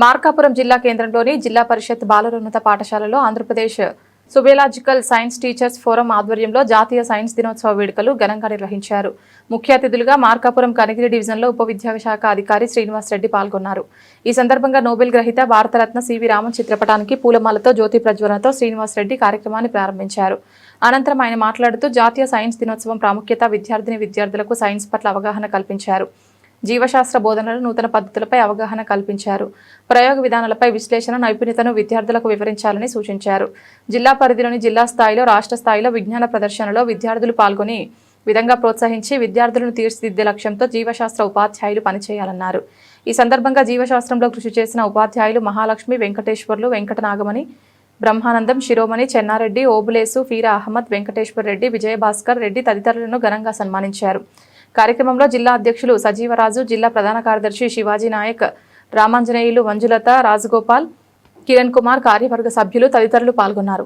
మార్కాపురం జిల్లా కేంద్రంలోని జిల్లా పరిషత్ బాలరోన్నత పాఠశాలలో ఆంధ్రప్రదేశ్ సుబేలాజికల్ సైన్స్ టీచర్స్ ఫోరం ఆధ్వర్యంలో జాతీయ సైన్స్ దినోత్సవ వేడుకలు ఘనంగా నిర్వహించారు. ముఖ్య అతిథులుగా మార్కాపురం కనిగిరి డివిజన్లో ఉప విద్యాశాఖ అధికారి శ్రీనివాస్ రెడ్డి పాల్గొన్నారు. ఈ సందర్భంగా నోబెల్ గ్రహీత భారతరత్న సివి రామన్ చిత్రపటానికి పూలమాలతో జ్యోతి ప్రజ్వలనతో శ్రీనివాస్ రెడ్డి కార్యక్రమాన్ని ప్రారంభించారు. అనంతరం ఆయన మాట్లాడుతూ జాతీయ సైన్స్ దినోత్సవం ప్రాముఖ్యత, విద్యార్థులకు సైన్స్ పట్ల అవగాహన కల్పించారు. జీవశాస్త్ర బోధనలు, నూతన పద్ధతులపై అవగాహన కల్పించారు. ప్రయోగ విధానాలపై విశ్లేషణ నైపుణ్యతను విద్యార్థులకు వివరించాలని సూచించారు. జిల్లా పరిధిలోని జిల్లా స్థాయిలో, రాష్ట్ర స్థాయిలో విజ్ఞాన ప్రదర్శనలో విద్యార్థులు పాల్గొని విధంగా ప్రోత్సహించి విద్యార్థులను తీర్చిదిద్దే లక్ష్యంతో జీవశాస్త్ర ఉపాధ్యాయులు పనిచేయాలన్నారు. ఈ సందర్భంగా జీవశాస్త్రంలో కృషి చేసిన ఉపాధ్యాయులు మహాలక్ష్మి, వెంకటేశ్వర్లు, వెంకటనాగమణి, బ్రహ్మానందం, శిరోమణి, చెన్నారెడ్డి, ఓబులేసు, ఫీరా అహ్మద్, వెంకటేశ్వర్ రెడ్డి, విజయభాస్కర్ రెడ్డి తదితరులను ఘనంగా సన్మానించారు. కార్యక్రమంలో జిల్లా అధ్యక్షులు సజీవరాజు, జిల్లా ప్రధాన కార్యదర్శి శివాజీ నాయక్, రామాంజనేయులు, మంజులత, రాజగోపాల్, కిరణ్ కుమార్, కార్యవర్గ సభ్యులు తదితరులు పాల్గొన్నారు.